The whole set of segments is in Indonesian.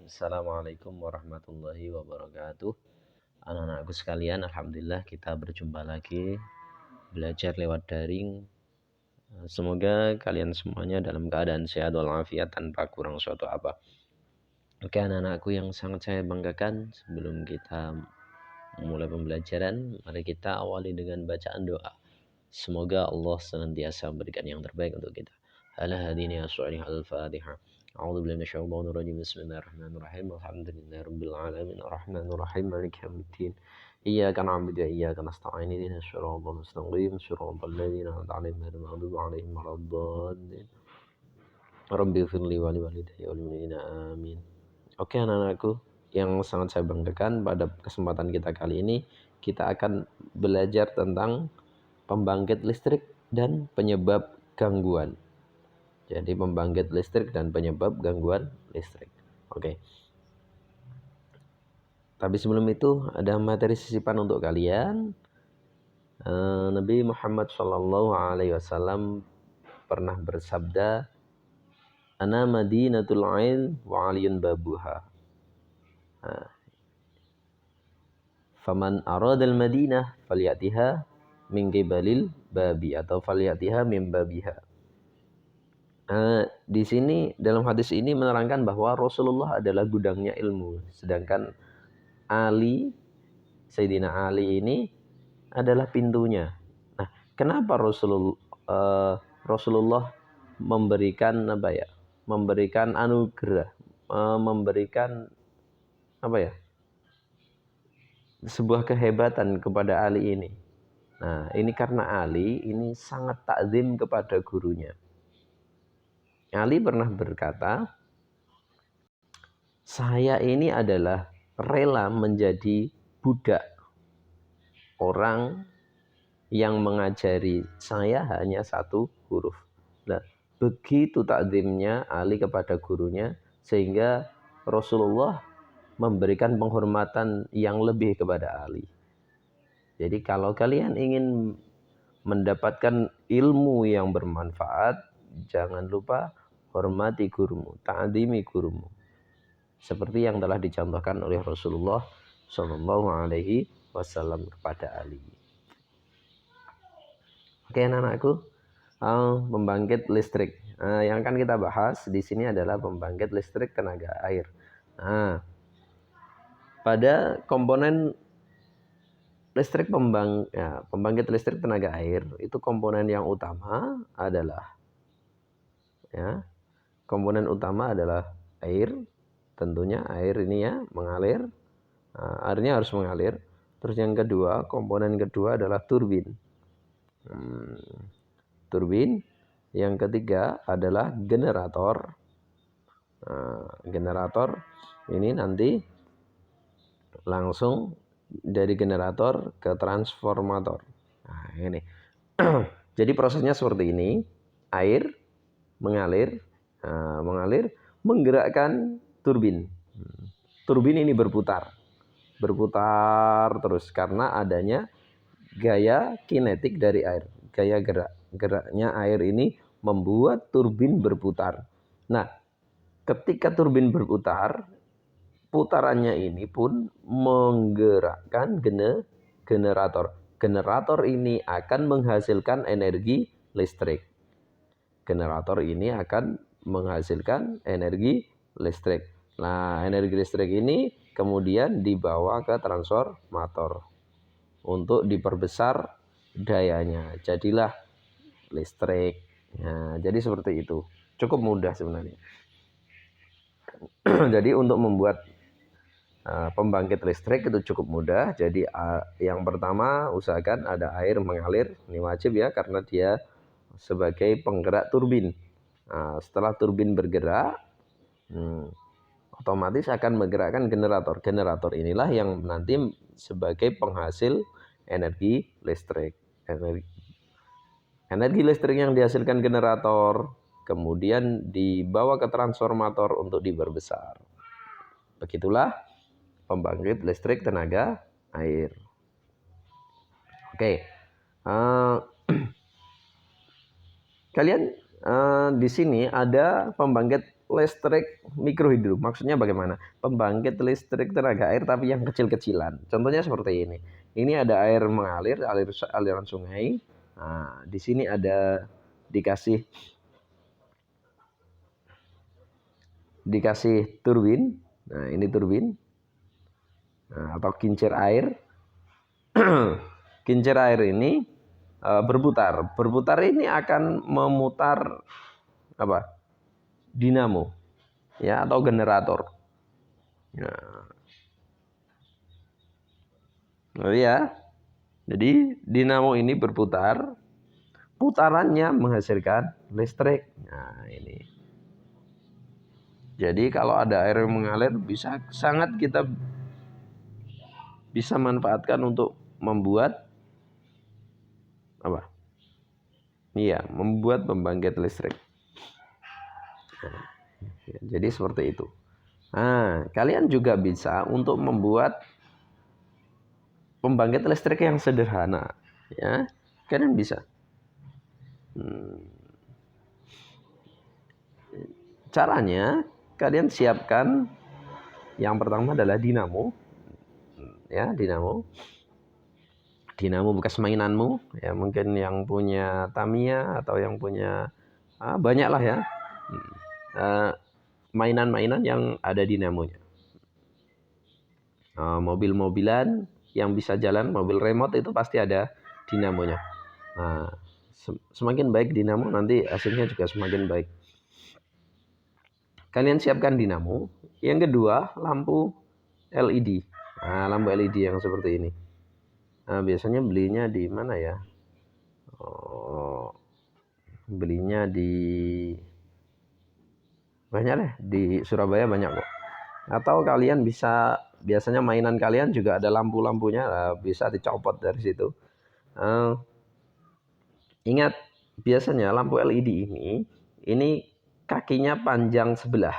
Assalamualaikum warahmatullahi wabarakatuh. Anak-anakku sekalian, alhamdulillah kita berjumpa lagi belajar lewat daring. Semoga kalian semuanya dalam keadaan sehat walafiat tanpa kurang suatu apa. Oke, anak-anakku yang sangat saya banggakan, sebelum kita mulai pembelajaran, mari kita awali dengan bacaan doa. Semoga Allah senantiasa memberikan yang terbaik untuk kita. Ala hadini as-su'ali al-fatihah. A'udzu billahi minasyaitonir rajim. Bismillahirrahmanirrahim. Alhamdulillahi rabbil alamin. Arrahmanir rahim. Maliki yaumiddin. Iyyaka na'budu wa iyyaka nasta'in. Ihdinas siratal mustaqim. Siratal ladzina an'amta 'alaihim ghairil maghdubi 'alaihim waladdallin. Rabbi ighfirli wa li walidayya wal mu'minina amin. Oke, anak-anakku yang sangat saya banggakan, pada kesempatan kita kali ini kita akan belajar tentang pembangkit listrik dan penyebab gangguan. Jadi pembangkit listrik dan penyebab gangguan listrik. Oke. Tapi sebelum itu ada materi sisipan untuk kalian. Nabi Muhammad SAW pernah bersabda, "Ana madinatul ilm wa aliyun babuha." Faman aradal madinah falyatiha min qibalil babi atau falyatiha min babiha. Di sini dalam hadis ini menerangkan bahwa Rasulullah adalah gudangnya ilmu, sedangkan Sayyidina Ali ini adalah pintunya. Nah, kenapa Rasulullah memberikan memberikan anugerah, memberikan sebuah kehebatan kepada Ali ini. Nah, ini karena Ali ini sangat takzim kepada gurunya. Ali pernah berkata, saya ini adalah rela menjadi budak orang yang mengajari saya hanya satu huruf. Nah, begitu takzimnya Ali kepada gurunya, sehingga Rasulullah memberikan penghormatan yang lebih kepada Ali. Jadi kalau kalian ingin mendapatkan ilmu yang bermanfaat, jangan lupa hormati gurumu, ta'zimi gurumu. Seperti yang telah dicontohkan oleh Rasulullah SAW kepada Ali. Oke, anak-anakku, pembangkit listrik. Yang akan kita bahas di sini adalah pembangkit listrik tenaga air. Pada komponen listrik pembangkit listrik tenaga air itu komponen yang utama adalah air. Tentunya air ini mengalir. Airnya harus mengalir. Terus yang kedua, komponen kedua adalah turbin. Turbin. Yang ketiga adalah generator. Generator ini nanti langsung dari generator ke transformator. Nah, ini. Jadi prosesnya seperti ini. Air mengalir, menggerakkan turbin. Turbin ini berputar terus karena adanya gaya kinetik dari air. Gaya geraknya air ini membuat turbin berputar. Nah, ketika turbin berputar, putarannya ini pun menggerakkan generator. Generator ini akan menghasilkan energi listrik. Nah, energi listrik ini kemudian dibawa ke transformator untuk diperbesar dayanya. Jadilah listrik. Nah, jadi seperti itu. Cukup mudah sebenarnya. Jadi untuk membuat pembangkit listrik itu cukup mudah. Jadi yang pertama usahakan ada air mengalir. Ini wajib ya, karena dia sebagai penggerak turbin. Nah, setelah turbin bergerak, otomatis akan menggerakkan generator. Generator inilah yang nanti sebagai penghasil energi listrik. Energi listrik yang dihasilkan generator kemudian dibawa ke transformator untuk diperbesar. Begitulah pembangkit listrik tenaga air. Oke. Kalian di sini ada pembangkit listrik mikrohidro. Maksudnya bagaimana? Pembangkit listrik tenaga air tapi yang kecil-kecilan. Contohnya seperti ini. Ini ada air mengalir, aliran sungai. Nah, di sini ada dikasih turbin. Nah, ini turbin. Nah, atau kincir air. Kincir air ini berputar. Berputar ini akan memutar apa? Dinamo, ya, atau generator. Nah, ya. Jadi dinamo ini berputar, putarannya menghasilkan listrik. Nah, ini. Jadi kalau ada air yang mengalir sangat kita bisa manfaatkan untuk membuat apa? Iya, membuat pembangkit listrik. Nah, jadi seperti itu. Nah, kalian juga bisa untuk membuat pembangkit listrik yang sederhana, ya. Kalian bisa. Caranya, kalian siapkan yang pertama adalah dinamo, ya, dinamo bekas mainanmu, ya, mungkin yang punya Tamiya atau yang punya banyak lah ya, mainan-mainan yang ada dinamonya. Mobil-mobilan yang bisa jalan, mobil remote itu pasti ada dinamonya. Nah, semakin baik dinamo, nanti hasilnya juga semakin baik. Kalian siapkan dinamo. Yang kedua, lampu LED. Nah, lampu LED yang seperti ini. Nah, biasanya belinya di mana ya? Belinya di banyak deh, di Surabaya banyak kok. Atau kalian bisa, biasanya mainan kalian juga ada lampu-lampunya, bisa dicopot dari situ. Ingat, biasanya lampu LED ini kakinya panjang sebelah.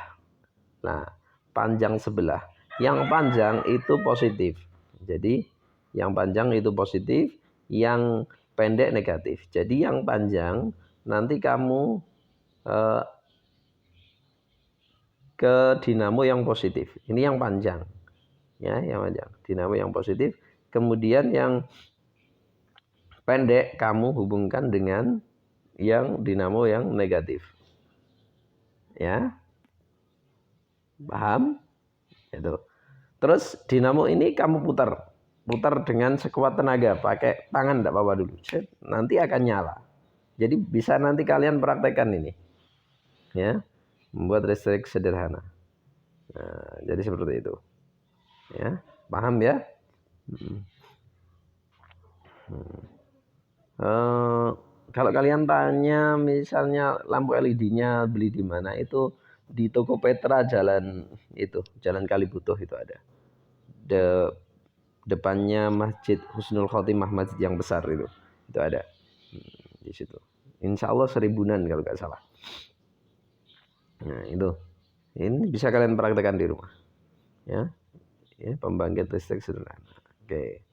Nah, panjang sebelah. Yang panjang itu positif. Jadi yang panjang itu positif, yang pendek negatif. Jadi yang panjang nanti kamu ke dinamo yang positif. Ini yang panjang. Ya, yang panjang. Dinamo yang positif. Kemudian yang pendek kamu hubungkan dengan yang dinamo yang negatif. Ya. Paham? Itu. Terus dinamo ini kamu putar dengan sekuat tenaga, pakai tangan enggak apa-apa dulu. Nanti akan nyala. Jadi bisa nanti kalian praktekkan ini. Ya. Membuat listrik sederhana. Nah, jadi seperti itu. Ya, paham ya? Kalau kalian tanya misalnya lampu LED-nya beli di mana, itu di toko Petra Jalan Kalibutuh itu ada. Depannya Masjid Husnul Khotimah, masjid yang besar itu ada di situ. Insya Allah 1000-an kalau nggak salah. Nah, itu ini bisa kalian praktekkan di rumah, ya, pembangkit listrik sederhana. Oke.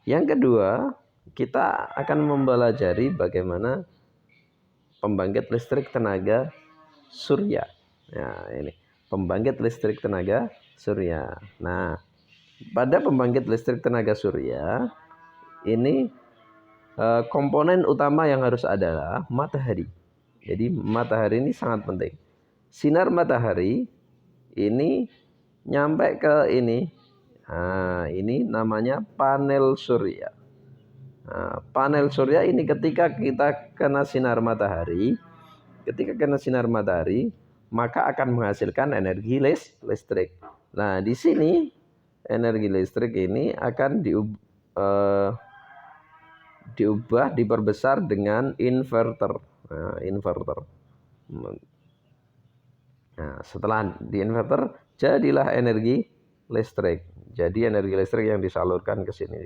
Yang kedua, kita akan mempelajari bagaimana pembangkit listrik tenaga surya. Nah, ini pembangkit listrik tenaga surya. Nah, pada pembangkit listrik tenaga surya ini komponen utama yang harus adalah matahari. Jadi matahari ini sangat penting. Sinar matahari ini nyampe ke ini. Nah, ini namanya panel surya. Nah, panel surya ini ketika kita kena sinar matahari, maka akan menghasilkan energi listrik. Nah, di sini energi listrik ini akan diperbesar dengan inverter. Nah, setelah di inverter jadilah energi listrik. Jadi energi listrik yang disalurkan ke sini.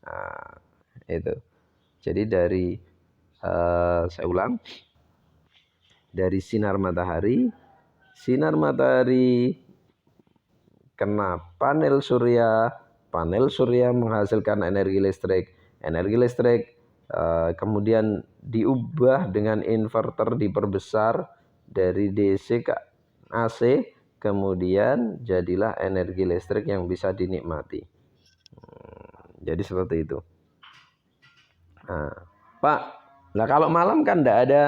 Nah, itu. Jadi saya ulang, dari sinar matahari kena panel surya menghasilkan energi listrik kemudian diubah dengan inverter, diperbesar dari DC ke AC, kemudian jadilah energi listrik yang bisa dinikmati. Jadi seperti itu. Nah, Pak, nah kalau malam kan tidak ada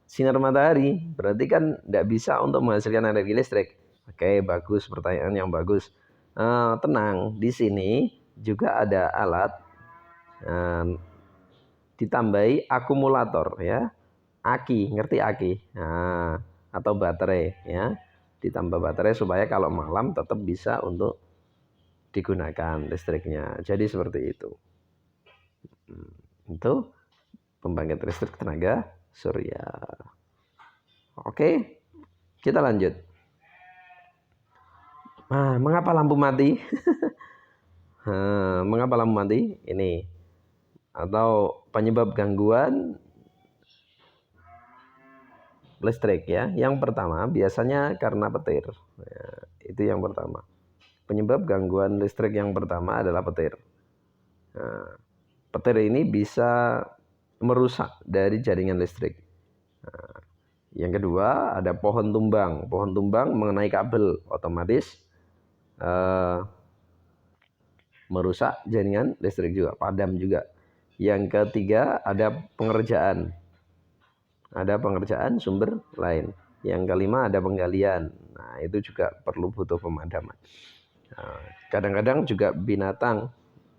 sinar matahari, berarti kan tidak bisa untuk menghasilkan energi listrik. Oke, bagus, pertanyaan yang bagus. Tenang, di sini juga ada alat ditambahi akumulator ya, aki, ngerti aki? Nah, atau baterai ya, ditambah baterai supaya kalau malam tetap bisa untuk digunakan listriknya. Jadi seperti itu. Itu pembangkit listrik tenaga surya. Oke, kita lanjut. Mengapa lampu mati? Mengapa lampu mati? Ini atau penyebab gangguan listrik ya. Yang pertama biasanya karena petir. Ya, itu yang pertama. Penyebab gangguan listrik yang pertama adalah petir. Nah, petir ini bisa merusak dari jaringan listrik. Nah, yang kedua ada pohon tumbang. Pohon tumbang mengenai kabel, otomatis merusak jaringan listrik juga, padam juga. Yang ketiga ada pengerjaan. Ada pengerjaan sumber lain. Yang kelima ada penggalian. Nah, itu juga perlu butuh pemadaman. Nah, kadang-kadang juga binatang,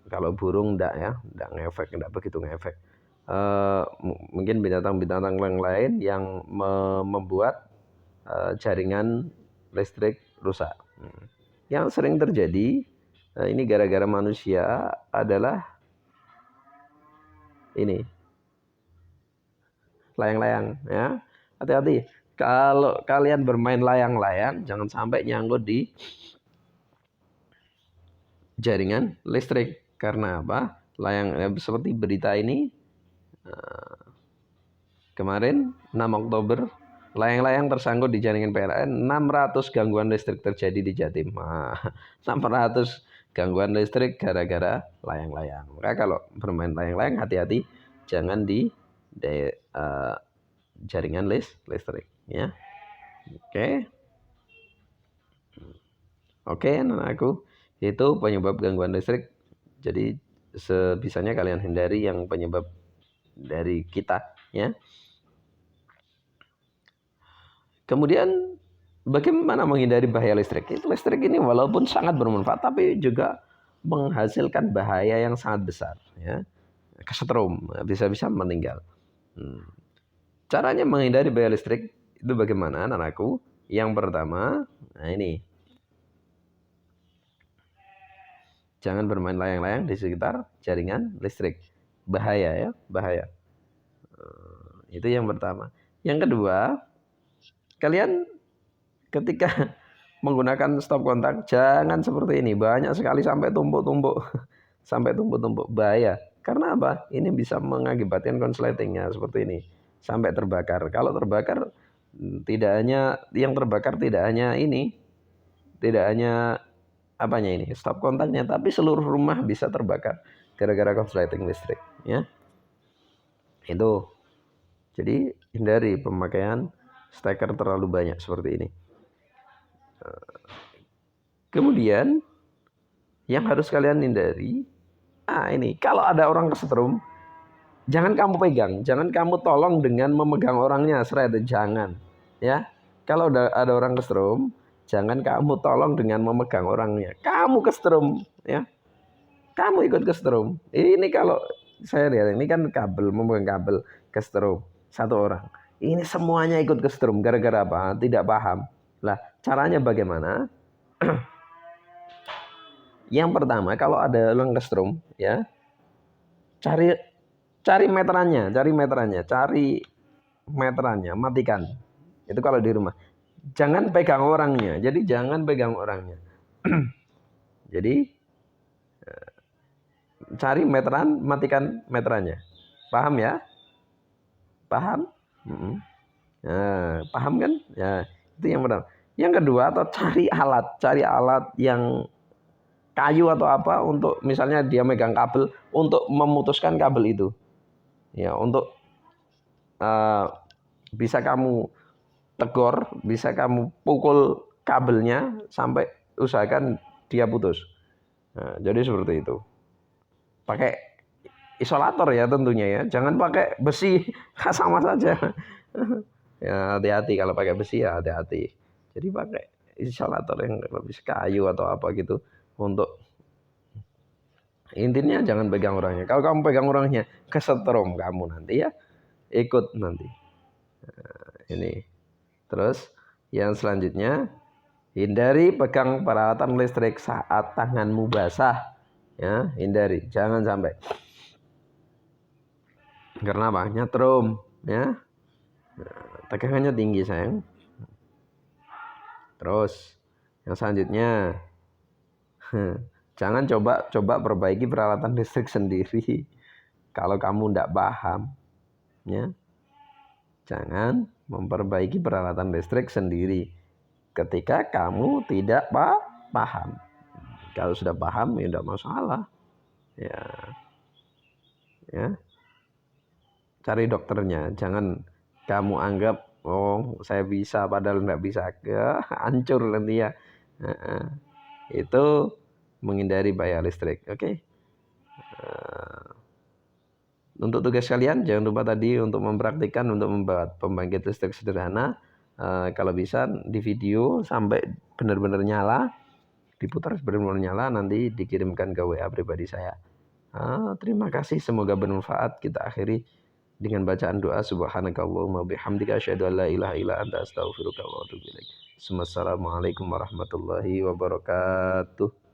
kalau burung enggak ya, enggak ngefek, enggak begitu ngefek. Mungkin binatang-binatang yang lain yang membuat jaringan listrik rusak. Yang sering terjadi ini gara-gara manusia adalah ini layang-layang ya. Hati-hati kalau kalian bermain layang-layang, jangan sampai nyangkut di jaringan listrik. Karena apa? Seperti berita ini kemarin 6 Oktober, layang-layang tersangkut di jaringan PLN, 600 gangguan listrik terjadi di Jatim. 600 gangguan listrik gara-gara layang-layang. Maka kalau bermain layang-layang, hati-hati jangan di jaringan listrik ya. Oke, anakku, itu penyebab gangguan listrik. Jadi sebisanya kalian hindari yang penyebab dari kita ya. Kemudian bagaimana menghindari bahaya listrik? Listrik ini walaupun sangat bermanfaat tapi juga menghasilkan bahaya yang sangat besar ya. Kesetrum, bisa-bisa meninggal. Caranya menghindari bahaya listrik itu bagaimana, anakku? Yang pertama, nah ini. Jangan bermain layang-layang di sekitar jaringan listrik. Bahaya ya, bahaya. Itu yang pertama. Yang kedua, kalian ketika menggunakan stop kontak jangan seperti ini. Banyak sekali sampai tumpuk-tumpuk. Sampai tumpuk-tumpuk. Bahaya. Karena apa? Ini bisa mengakibatkan konsletingnya seperti ini. Sampai terbakar. Kalau terbakar tidak hanya yang terbakar tidak hanya ini. Tidak hanya apanya ini? Stop kontaknya, tapi seluruh rumah bisa terbakar gara-gara konsleting listrik ya. Itu. Jadi hindari pemakaian steker terlalu banyak seperti ini. Kemudian yang harus kalian hindari, ini kalau ada orang kesetrum, jangan kamu pegang, jangan kamu tolong dengan memegang orangnya, jangan ya. Kalau ada orang kesetrum, jangan kamu tolong dengan memegang orangnya, kamu kesetrum ya. Kamu ikut kesetrum. Ini kalau saya lihat ini kan kabel, memegang kabel kesetrum satu orang. Ini semuanya ikut kesetrum gara-gara apa? Tidak paham. Lah, caranya bagaimana? Yang pertama, kalau ada orang kesetrum ya, cari meterannya, matikan. Itu kalau di rumah. Jangan pegang orangnya. Jadi jangan pegang orangnya. Jadi cari meteran, matikan meterannya. Paham ya? Paham? Paham kan? Ya, itu yang pertama. Yang kedua, atau cari alat yang kayu atau apa untuk misalnya dia megang kabel untuk memutuskan kabel itu. Ya, untuk bisa kamu tegor, bisa kamu pukul kabelnya sampai usahakan dia putus. Nah, jadi seperti itu. Pakai isolator ya tentunya ya, jangan pakai besi, sama saja. Ya hati-hati kalau pakai besi ya hati-hati. Jadi pakai isolator yang lebih kayu atau apa gitu untuk intinya jangan pegang orangnya. Kalau kamu pegang orangnya kesetrum kamu nanti ya ikut nanti. Nah, ini. Terus yang selanjutnya hindari pegang peralatan listrik saat tanganmu basah. Ya, hindari, jangan sampai. Karena apa? Nyetrum, ya. Nah, tegangannya tinggi sayang. Terus yang selanjutnya jangan coba perbaiki peralatan listrik sendiri kalau kamu tidak paham, ya. Jangan memperbaiki peralatan listrik sendiri ketika kamu tidak paham. Kalau sudah paham ya tidak masalah, ya. Cari dokternya, jangan kamu anggap oh saya bisa padahal tidak bisa, ya, hancur nanti ya. Itu menghindari bahaya listrik. Oke. Untuk tugas kalian jangan lupa tadi untuk mempraktikkan untuk membuat pembangkit listrik sederhana. Kalau bisa di video sampai benar-benar nyala, diputar benar-benar nyala, nanti dikirimkan ke WA pribadi saya. Terima kasih, semoga bermanfaat. Kita akhiri dengan bacaan doa subhanakallahumma bihamdika asyhadu an la ilaha illa anta astaghfiruka wa atubu ilaik. Assalamualaikum warahmatullahi wabarakatuh.